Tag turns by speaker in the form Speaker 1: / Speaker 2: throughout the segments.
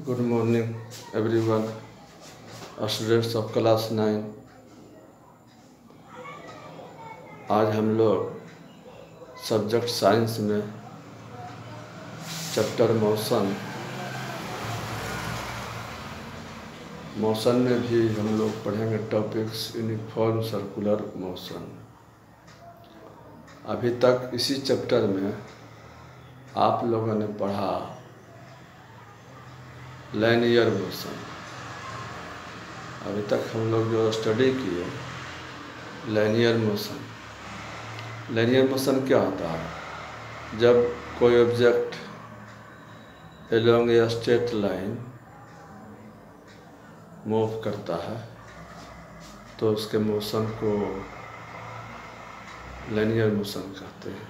Speaker 1: Good morning, everyone. Students of class 9। आज हम लोग सब्जेक्ट साइंस में चैप्टर मोशन में भी हम लोग पढ़ेंगे टॉपिक्स यूनिफॉर्म सर्कुलर मोशन। अभी तक इसी चैप्टर में आप लोगों ने पढ़ा लाइनियर मोशन। अभी तक हम लोग जो स्टडी किए लाइनियर मोशन। लाइनियर मोशन क्या होता है? जब कोई object along a straight line move करता है तो उसके मोशन को लाइनियर मोशन कहते हैं।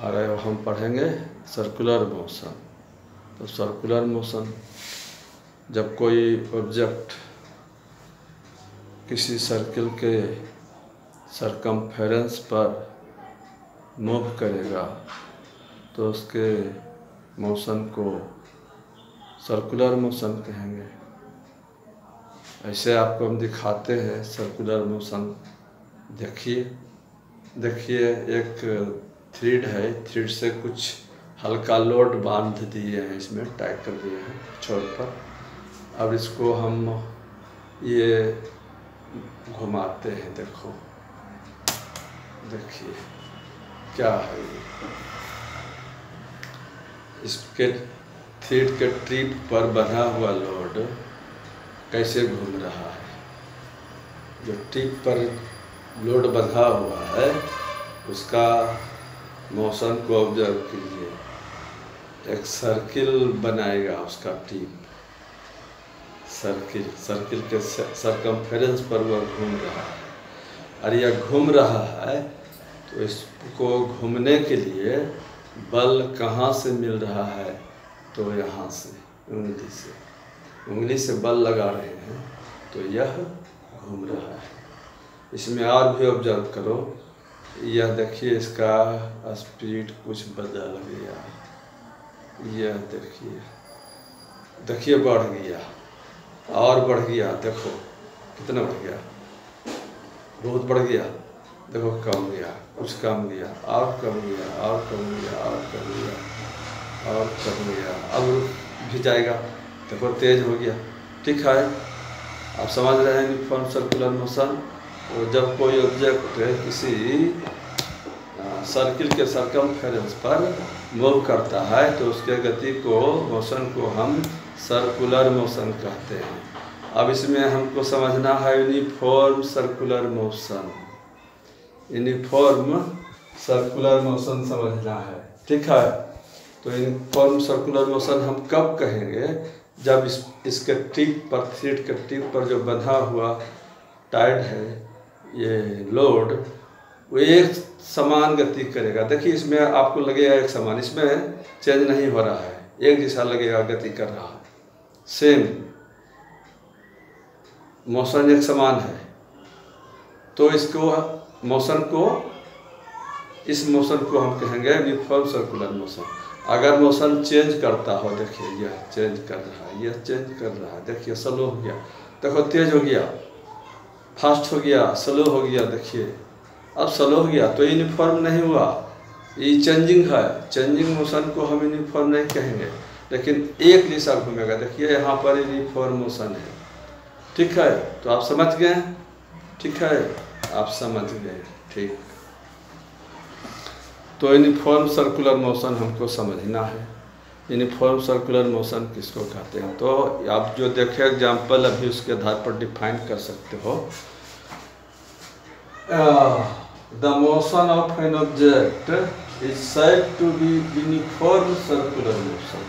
Speaker 1: और अब हम पढ़ेंगे सर्कुलर मोशन। तो सर्कुलर मोशन, जब कोई ऑब्जेक्ट किसी सर्किल के सरकमफेरेंस पर मूव करेगा तो उसके मोशन को सर्कुलर मोशन कहेंगे। ऐसे आपको हम दिखाते हैं सर्कुलर मोशन। देखिए एक थ्रेड है, थ्रेड से कुछ हल्का लोड बांध दिए हैं, इसमें टाइट कर दिए हैं छोर पर। अब इसको हम ये घुमाते हैं। देखिए क्या है ये। इसके थ्रेड के टिप पर बंधा हुआ लोड कैसे घूम रहा है। जो टिप पर लोड बंधा हुआ है उसका मोशन को ऑब्जर्व कीजिए। एक सर्किल बनाएगा उसका टिप, सर्किल के सरकमफेरेंस पर वह घूम रहा है। और यह घूम रहा है तो इसको घूमने के लिए बल कहाँ से मिल रहा है? तो यहाँ से उंगली से बल लगा रहे हैं तो यह घूम रहा है। इसमें और भी ऑब्जर्व करो। यह देखिए इसका स्पीड कुछ बदल गया। यह देखिए बढ़ गया और बढ़ गया। देखो कितना बढ़ गया, बहुत बढ़ गया। देखो कम गया, कुछ कम गया, और कम गया, और कम गया, और कम गया, और कम गया। अब भी जाएगा। देखो तेज हो गया। ठीक है, आप समझ रहे हैं यूनिफॉर्म सर्कुलर मोशन। तो जब कोई ऑब्जेक्ट किसी सर्किल के सरकमफेरेंस पर मूव करता है तो उसके गति को, मोशन को हम सर्कुलर मोशन कहते हैं। अब इसमें हमको समझना है uniform circular motion. Uniform circular motion समझना है। ठीक है, तो यूनिफॉर्म सर्कुलर मोशन हम कब कहेंगे? जब इसके टिप पर, थ्रेड के टिप पर जो बंधा हुआ टाइट है ये लोड, वो एक समान गति करेगा। देखिए इसमें आपको लगेगा एक समान, इसमें चेंज नहीं हो रहा है, एक जैसा लगेगा गति कर रहा है, सेम मोशन एक समान है। तो इसको मोशन को, इस मोशन को हम कहेंगे यूनिफॉर्म सर्कुलर मोशन। अगर मोशन चेंज करता हो, देखिए यह चेंज कर रहा है, यह चेंज कर रहा है। देखिए स्लो हो गया, देखो तेज हो गया, फास्ट हो गया, स्लो हो गया। देखिए अब स्लो हो गया तो यूनिफॉर्म नहीं हुआ, ये चेंजिंग है। चेंजिंग मोशन को हम यूनिफॉर्म नहीं कहेंगे, लेकिन एक जैसा घूमेगा। देखिए यहाँ पर यूनिफॉर्म मोशन है। ठीक है, तो आप समझ गए। ठीक है, आप समझ गए। ठीक, तो यूनिफॉर्म सर्कुलर मोशन हमको समझना है। यूनिफॉर्म सर्कुलर मोशन किसको कहते हैं? तो आप जो देखे एग्जाम्पल, अभी उसके आधार पर डिफाइन कर सकते हो। The motion of an object is said to be uniform circular motion.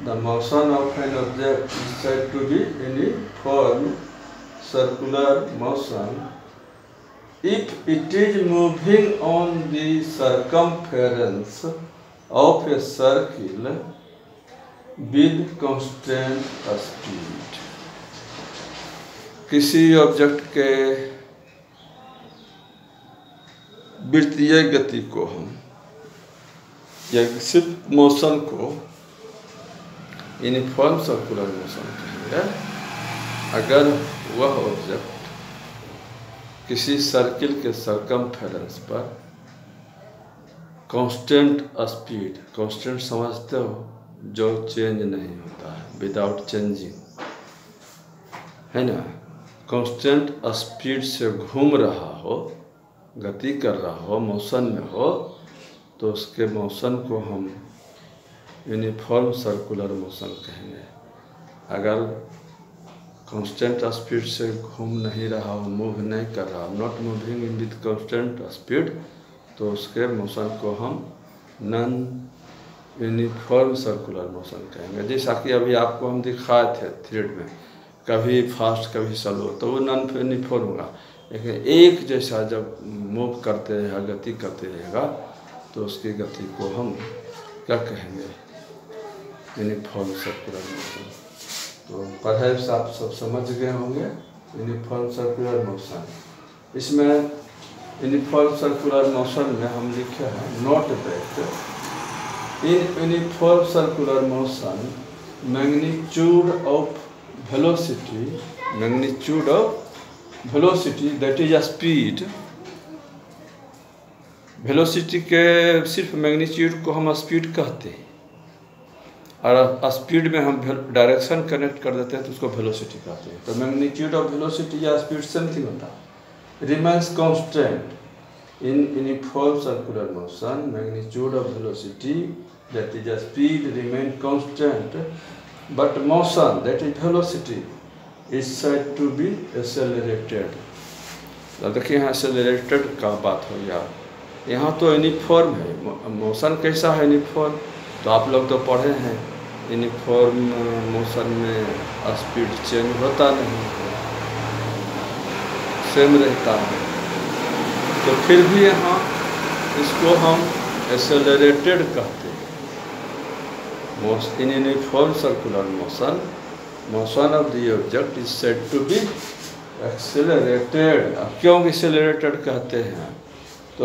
Speaker 1: The motion of an object is said to be uniform circular motion if it is moving on the circumference of a circle with constant speed. किसी object के वृत्तीय गति को हम, या सिर्फ motion को uniform circular motion कहेंगे अगर वह ऑब्जेक्ट किसी सर्किल के सरकमफेरेंस पर कांस्टेंट स्पीड, कांस्टेंट समझते हो जो चेंज नहीं होता है, विदाउट चेंजिंग, है ना, कांस्टेंट स्पीड से घूम रहा हो, गति कर रहा हो, मोशन में हो, तो उसके मोशन को हम यूनिफॉर्म सर्कुलर मोशन कहेंगे। अगर कांस्टेंट स्पीड से घूम नहीं रहा हो, मूव नहीं कर रहा, not moving in with constant speed, तो उसके मोशन को हम नॉन यूनिफॉर्म सर्कुलर मोशन कहेंगे। जैसा कि अभी आपको हम दिखाए थे थ्रेड में, कभी फास्ट कभी स्लो, तो वो नॉन यूनिफॉर्म होगा। लेकिन एक जैसा जब मूव करते रहेगा, गति करते रहेगा, तो उसकी गति को हम क्या कहेंगे, यूनिफॉर्म सर्कुलर मोशन। तो परहैप्स आप सब समझ गए होंगे यूनिफॉर्म सर्कुलर मोशन। इसमें यूनिफॉर्म सर्कुलर मोशन में हम लिखे हैं note that in uniform circular motion magnitude of velocity, magnitude of velocity that is speed, velocity के सिर्फ मैग्नीट्यूड को हम स्पीड कहते हैं, और स्पीड में हम डायरेक्शन कनेक्ट कर देते हैं तो उसको वेलोसिटी कहते हैं। तो मैग्नीट्यूड ऑफ वेलोसिटी या स्पीड समथिंग होता है, remains constant in uniform circular motion, magnitude of velocity that is speed remain constant, but motion that is velocity is said to be accelerated. अब देखिए यहाँ एक्सेलरेटेड का बात हो गया, यहाँ तो यूनिफॉर्म है, मोशन कैसा है यूनिफॉर्म, तो आप लोग तो पढ़े हैं यूनिफॉर्म मोशन में स्पीड चेंज होता नहीं है, सेम रहता है। तो फिर भी यहाँ इसको हम एक्सेलरेटेड कहते हैं। In uniform circular motion, motion of the object is said to be accelerated. अब क्यों एक्सेलरेटेड कहते हैं, तो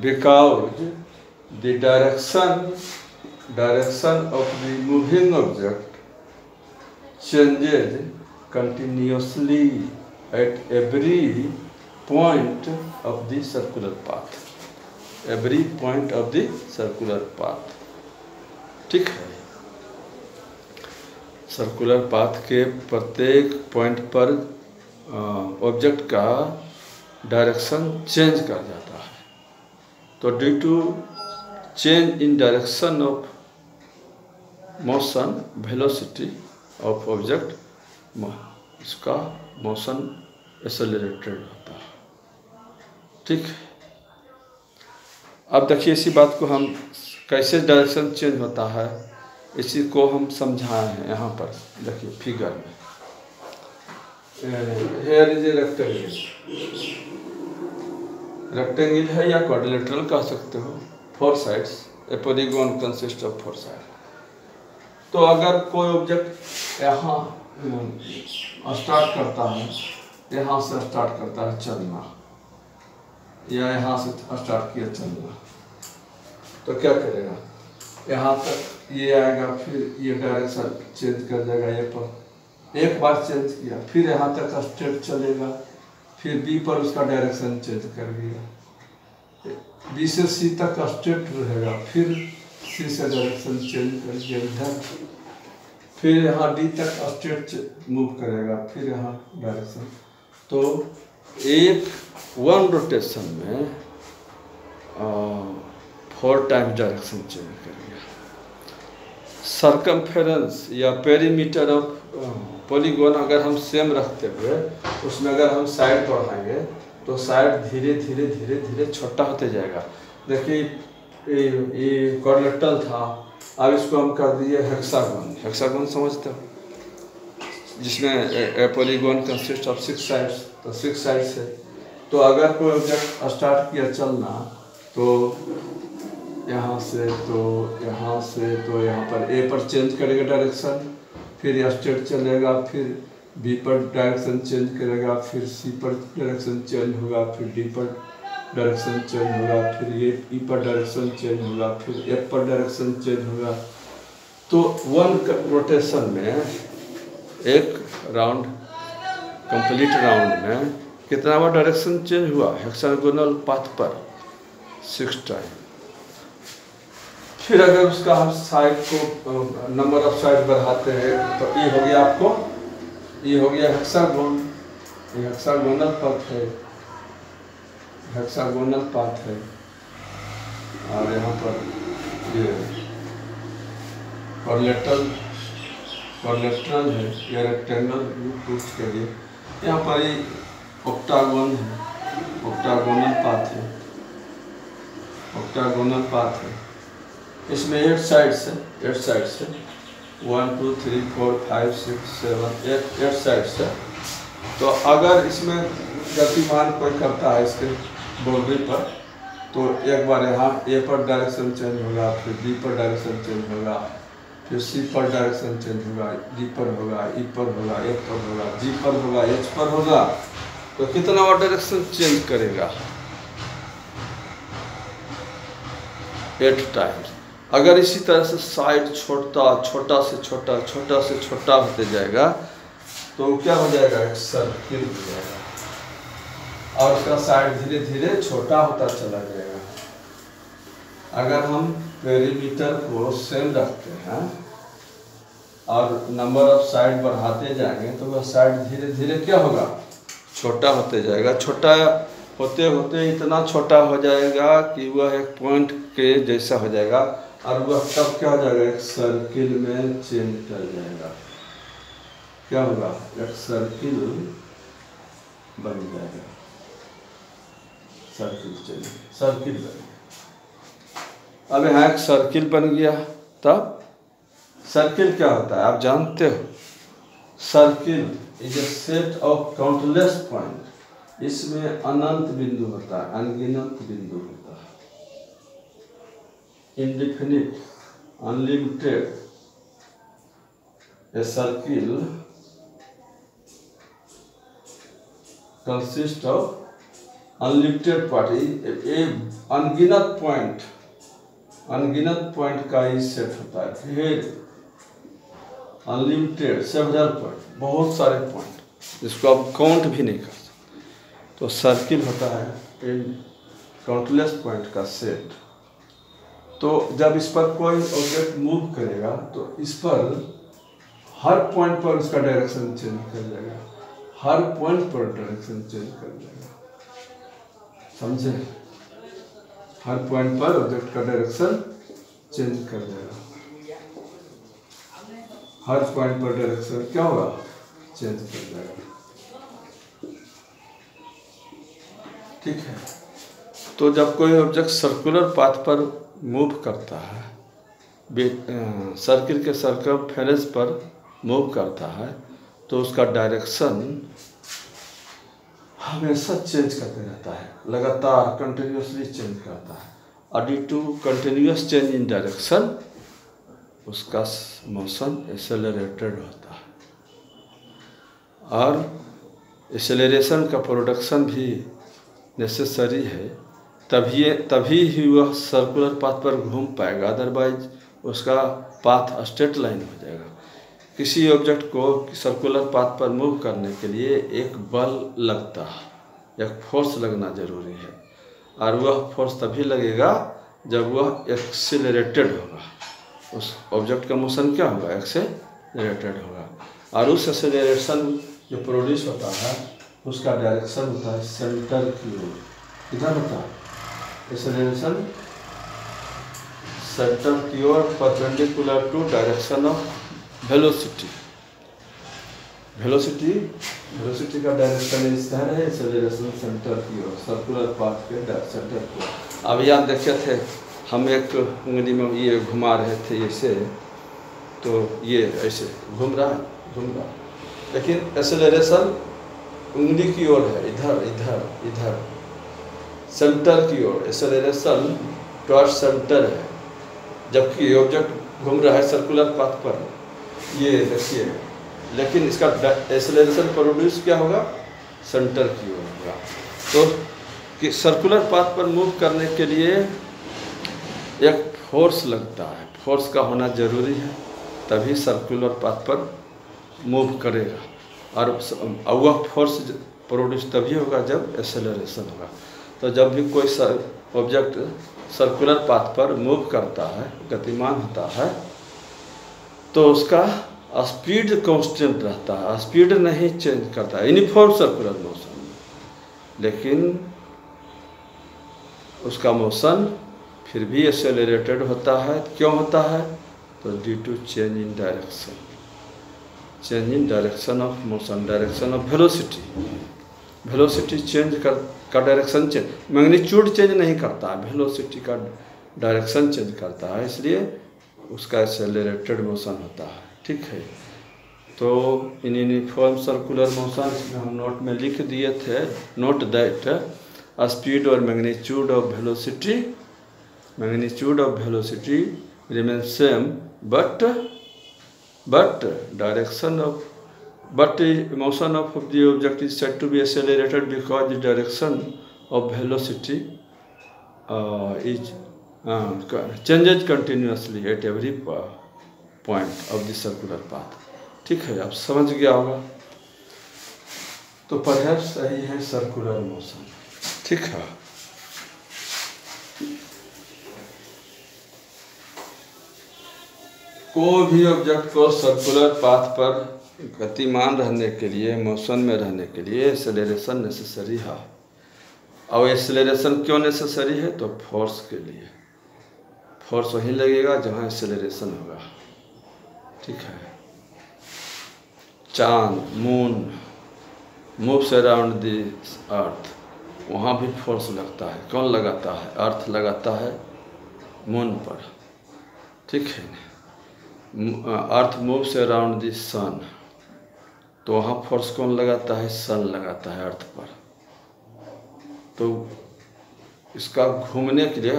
Speaker 1: because the direction of the moving object changes continuously at every point of the circular path, every point of the circular path, ठीक है। Circular path के प्रत्येक point पर ऑब्जेक्ट का डायरेक्शन चेंज कर जाता है। तो due to change in direction of motion, velocity of object, इसका मोशन एक्सेलरेटेड होता है, ठीक है। अब देखिए इसी बात को हम कैसे डायरेक्शन चेंज होता है, इसी को हम समझाए हैं यहाँ पर। देखिए फिगर में, here is a rectangle, rectangle है या क्वाड्रिलेटरल कह सकते हो, 4 sides, A polygon consist of 4 side. तो अगर कोई ऑब्जेक्ट यहाँ स्टार्ट करता है, यहाँ से स्टार्ट करता है चलना, या यहाँ से स्टार्ट किया चलना, तो क्या करेगा, यहाँ तक ये आएगा, फिर ये डायरेक्शन चेंज कर जाएगा, ये पर एक बार चेंज किया, फिर यहाँ तक स्ट्रेट चलेगा, फिर बी पर उसका डायरेक्शन चेंज कर दिया, बी से सी तक स्ट्रेट रहेगा, फिर सी से डायरेक्शन चेंज कर दिया इधर, फिर यहाँ डी तक स्ट्रेट मूव करेगा, फिर यहाँ डायरेक्शन। तो एक वन रोटेशन में 4 टाइम्स डायरेक्शन चेंज करेगा। सर्कमफेरेंस या पेरीमीटर ऑफ पॉलीगॉन अगर हम सेम रखते हुए उसमें अगर हम साइड बढ़ाएंगे तो साइड धीरे धीरे धीरे धीरे छोटा होते जाएगा। देखिए ये क्वाड्रिलेटरल था, अब इसको हम कर दिए हेक्सागोन। हेक्सागोन समझते हो, जिसमें पॉलीगॉन कंसिस्ट ऑफ 6 साइड्स, तो 6 साइड्स है। तो अगर कोई ऑब्जेक्ट स्टार्ट किया चलना, तो यहाँ से तो यहाँ से तो यहाँ पर ए पर चेंज करेगा डायरेक्शन, फिर स्ट्रेट चलेगा, फिर बी पर डायरेक्शन चेंज करेगा, फिर सी पर डायरेक्शन चेंज होगा, फिर डी पर डायरेक्शन चेंज होगा, फिर ये ई पर डायरेक्शन चेंज होगा, फिर एफ पर डायरेक्शन चेंज होगा। तो वन रोटेशन में, एक राउंड कंप्लीट राउंड में कितना बार डायरेक्शन चेंज हुआ हेक्सागोनल पाथ पर? 6 टाइम। फिर अगर उसका हम साइड को नंबर ऑफ साइड बढ़ाते हैं तो ये हो गया आपको, ये हो गया हेक्सागोन, ये हेक्सागोनल पाथ है, हेक्सागोनल पाथ है। और यहाँ पर ये कोलेट्रल है, ये रेक्टेंगल टूथ के लिए। यहाँ पर ये ऑक्टागोन है, ऑक्टागोनल पाथ है, ऑक्टागोनल पाथ है। इसमें 8 साइड्स है, 8 साइड्स है, 1 2 3 4 5 6 7 8 साइड्स है। तो अगर इसमें गतिमान कोई करता है इसके बाउंड्री पर, तो एक बार यहाँ ए पर डायरेक्शन चेंज होगा, फिर बी पर डायरेक्शन चेंज होगा, फिर सी पर डायरेक्शन चेंज होगा, डी पर होगा, ई पर होगा, एफ पर होगा, जी पर होगा, एच पर होगा। तो कितना बार डायरेक्शन चेंज करेगा? 8 टाइम्स। अगर इसी तरह से साइड छोटा से छोटा होते जाएगा तो क्या हो जाएगा? एक सर्किल हो जाएगा और उसका साइड धीरे धीरे छोटा होता चला जाएगा। अगर हम पेरीमीटर को सेम रखते हैं और नंबर ऑफ साइड बढ़ाते जाएंगे तो वह साइड धीरे धीरे क्या होगा? छोटा होते जाएगा। छोटा होते होते इतना छोटा हो जाएगा कि वह एक पॉइंट के जैसा हो जाएगा और वह तब क्या हो जाएगा? एक सर्किल में चेंज कर जाएगा। क्या होगा? एक सर्किल बन जाएगा, सर्किल चेंज, सर्किल बन गया। अब यहाँ एक सर्किल बन गया। तब सर्किल क्या होता है आप जानते हो? Circle is a set of countless point. इसमें अनंत बिंदु होता है, अनगिनत बिंदु होता है। Indefinite, unlimited. A circle consists of unlimited part. A अनगिनत पॉइंट का ही सेट होता है। फिर अनलिमिटेड, सेवरल पॉइंट, बहुत सारे पॉइंट जिसको आप काउंट भी नहीं कर सकते। तो सर्किल होता है काउंटलेस पॉइंट का सेट। तो जब इस पर कोई ऑब्जेक्ट मूव करेगा तो इस पर हर पॉइंट पर उसका डायरेक्शन चेंज कर जाएगा, हर पॉइंट पर डायरेक्शन चेंज कर जाएगा। समझे? हर पॉइंट पर ऑब्जेक्ट का डायरेक्शन चेंज कर जाएगा, हर पॉइंट पर डायरेक्शन क्या होगा? चेंज कर जाएगा। ठीक है। तो जब कोई ऑब्जेक्ट सर्कुलर पाथ पर मूव करता है, सर्किल के सर्कमफेरेंस पर मूव करता है, तो उसका डायरेक्शन हमेशा चेंज करते रहता है, लगातार कंटिन्यूसली चेंज करता है। और due to continuous change in direction उसका मोशन एक्सेलरेटेड होता है। और एक्सेलरेशन का प्रोडक्शन भी नेसेसरी है, तभी ही वह सर्कुलर पाथ पर घूम पाएगा, अदरवाइज उसका पाथ स्ट्रेट लाइन हो जाएगा। किसी ऑब्जेक्ट को सर्कुलर पाथ पर मूव करने के लिए एक बल लगता है, एक फोर्स लगना जरूरी है, और वह फोर्स तभी लगेगा जब वह एक्सेलरेटेड होगा। उस ऑब्जेक्ट का मोशन क्या होगा? एक्सेलरेटेड होगा। और उस एक्सेलरेशन जो प्रोड्यूस होता है उसका डायरेक्शन होता है सेंटर की ओर, इधर होता है एक्सेलरेशन सेंटर की ओर, perpendicular to direction of velocity. Velocity का डायरेक्शन इस तरह है, एक्सेलरेशन सेंटर की ओर, सर्कुलर पाथ के सेंटर की ओर। अभी आप देखे थे हम एक उंगली में ये घुमा रहे थे ऐसे, तो ये ऐसे घूम रहा, लेकिन एक्सेलरेशन उंगली की ओर है, इधर सेंटर की ओर एक्सेलरेशन टॉर्च सेंटर है, जबकि ऑब्जेक्ट घूम रहा है सर्कुलर पाथ पर, ये देखिए, लेकिन इसका एक्सेलरेशन प्रोड्यूस क्या होगा? सेंटर की ओर होगा। तो कि सर्कुलर पाथ पर मूव करने के लिए एक फोर्स लगता है, फोर्स का होना जरूरी है, तभी सर्कुलर पाथ पर मूव करेगा। और वह फोर्स प्रोड्यूस तभी होगा जब एक्सेलरेशन होगा। तो जब भी कोई ऑब्जेक्ट सर्कुलर पाथ पर मूव करता है, गतिमान होता है, तो उसका स्पीड कांस्टेंट रहता है, स्पीड नहीं चेंज करता है यूनिफॉर्म सर्कुलर मोशन में, लेकिन उसका मोशन फिर भी एक्सेलरेटेड होता है। क्यों होता है? तो due to change in direction, change in direction of motion, direction of velocity, velocity change का डायरेक्शन चेंज, मैग्नीट्यूड चेंज नहीं करता है, वेलोसिटी का डायरेक्शन चेंज करता है, इसलिए उसका एक्सेलरेटेड मोशन होता है। ठीक है, तो इन यूनिफॉर्म सर्कुलर मोशन हम नोट में लिख दिए थे, नोट दैट स्पीड और magnitude of velocity, magnitude of velocity remain same but direction of motion of the object is said to be accelerated because the direction of velocity is changes continuously at every point of the circular path। ठीक है, आप समझ गया होगा। तो perhaps सही है circular motion. ठीक है, कोई भी ऑब्जेक्ट को सर्कुलर पाथ पर गतिमान रहने के लिए, मोशन में रहने के लिए एक्सेलरेशन नेसेसरी है। और एक्सेलरेशन क्यों नेसेसरी है? तो फोर्स के लिए, फोर्स वहीं लगेगा जहाँ एक्सेलरेशन होगा। ठीक है, चांद, moon moves around the earth, वहाँ भी फोर्स लगता है। कौन लगाता है? अर्थ लगाता है मून पर। ठीक है, अर्थ मूव्स अराउंड द सन, तो वहाँ फोर्स कौन लगाता है? सन लगाता है अर्थ पर। तो इसका घूमने के लिए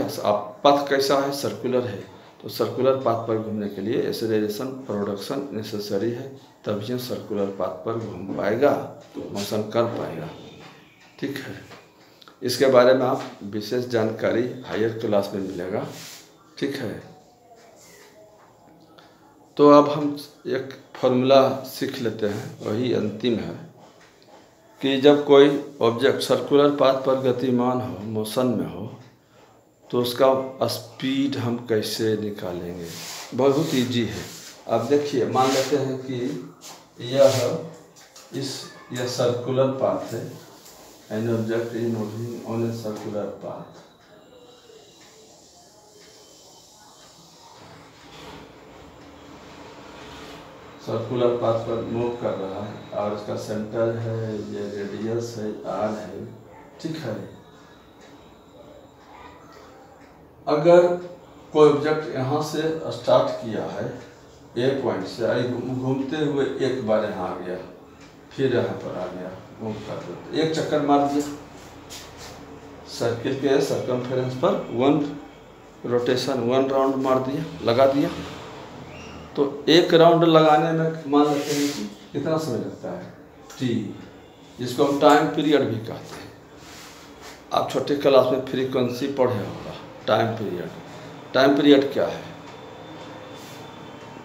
Speaker 1: पथ कैसा है? सर्कुलर है, तो सर्कुलर पाथ पर घूमने के लिए एक्सेलरेशन प्रोडक्शन नेसेसरी है, तभी सर्कुलर पाथ पर घूम पाएगा, मोशन कर पाएगा। ठीक है, इसके बारे में आप विशेष जानकारी हायर क्लास में मिलेगा। ठीक है, तो अब हम एक फॉर्मूला सीख लेते हैं, वही अंतिम है कि जब कोई ऑब्जेक्ट सर्कुलर पाथ पर गतिमान हो, मोशन में हो, तो उसका स्पीड हम कैसे निकालेंगे? बहुत इजी है। अब देखिए, मान लेते हैं कि यह सर्कुलर पाथ है, an object is moving on a circular path. Circular path पर मूव कर रहा है और इसका सेंटर है, ये रेडियस है, आर है। ठीक है, अगर कोई ऑब्जेक्ट यहाँ से स्टार्ट किया है, ए पॉइंट से आई, घूमते हुए एक बार यहाँ आ गया, फिर यहाँ पर आ गया, मूव कर देते, एक चक्कर मार दिया सर्किल के सर्कमफेरेंस पर, वन रोटेशन, वन राउंड मार दिया, लगा दिया। तो एक राउंड लगाने में मान लेते हैं कि कितना समय लगता है? टी, जिसको हम टाइम पीरियड भी कहते हैं। आप छोटे क्लास में फ्रीक्वेंसी पढ़े होगा, टाइम पीरियड। टाइम पीरियड क्या है?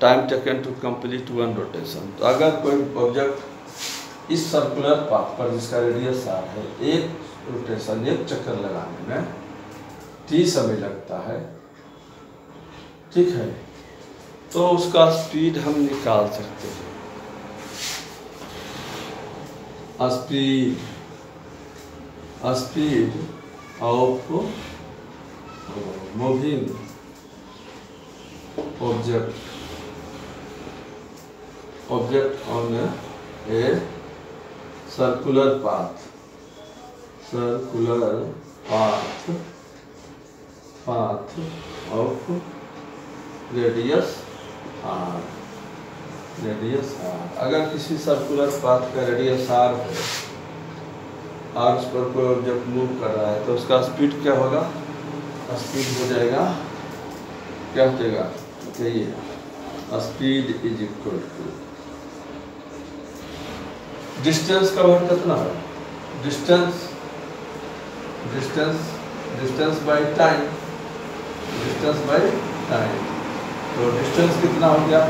Speaker 1: Time taken to complete one rotation. तो अगर कोई ऑब्जेक्ट इस सर्कुलर पाथ पर जिसका रेडियस आर है, एक रोटेशन, एक चक्कर लगाने में टी समय लगता है। ठीक है, तो उसका स्पीड हम निकाल सकते हैं। Speed of moving object on a circular path of radius R. अगर किसी सर्कुलर पाथ का रेडियस आर है और उस पर कोई ऑब्जेक्ट मूव कर रहा है, तो उसका स्पीड क्या होगा? स्पीड हो जाएगा, क्या हो जाएगा? ये speed is equal to distance का वैल्यू कितना है? Distance distance by time, distance by time. तो डिस्टेंस कितना हो गया,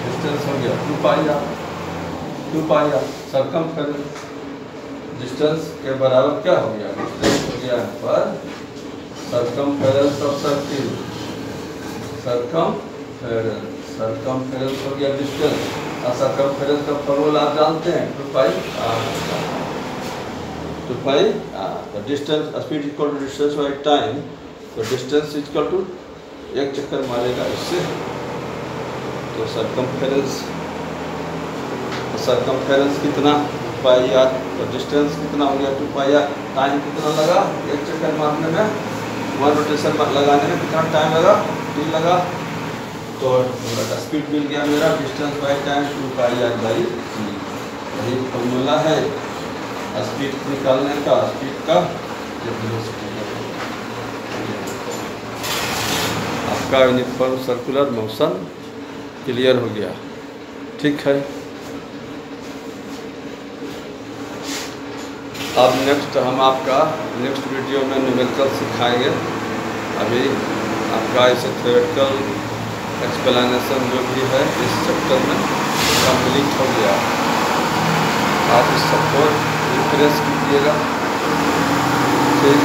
Speaker 1: डिस्टेंस हो गया 2 pi are, 2 pi r. Circumference distance के बराबर क्या हो गया, डिस्टेंस हो गया पर सरकमफेरेंस ऑफ सर्किल, सरकमफेरेंस हो गया डिस्टेंस। और सरकमफेरेंस का फॉर्मूला आप जानते हैं 2 पाई आर, 2 पाई आर। तो distance speed equal to distance by time, तो डिस्टेंस इक्वल टू एक चक्कर मारेगा इससे, तो सरकमफेरेंस कितना पाई आर, तो डिस्टेंस कितना हो गया 2 पाई आर। टाइम कितना लगा, एक चक्कर मारने में, 1 रोटेशन लगाने में कितना टाइम लगा, t लगा। तो स्पीड मिल गया मेरा distance by time 2 pi R by t। यही फॉर्मूला है स्पीड निकालने का, स्पीड का। आपका यूनिफॉर्म सर्कुलर मोशन क्लियर हो गया, ठीक है। अब नेक्स्ट हम आपका नेक्स्ट वीडियो में न्यूमेरिकल सिखाएंगे। अभी आपका इसे थ्योरेटिकल एक्सप्लेनेशन जो भी है इस चैप्टर में कंप्लीट हो गया। आप इस सबको रिफ्रेश कीजिएगा, ठीक।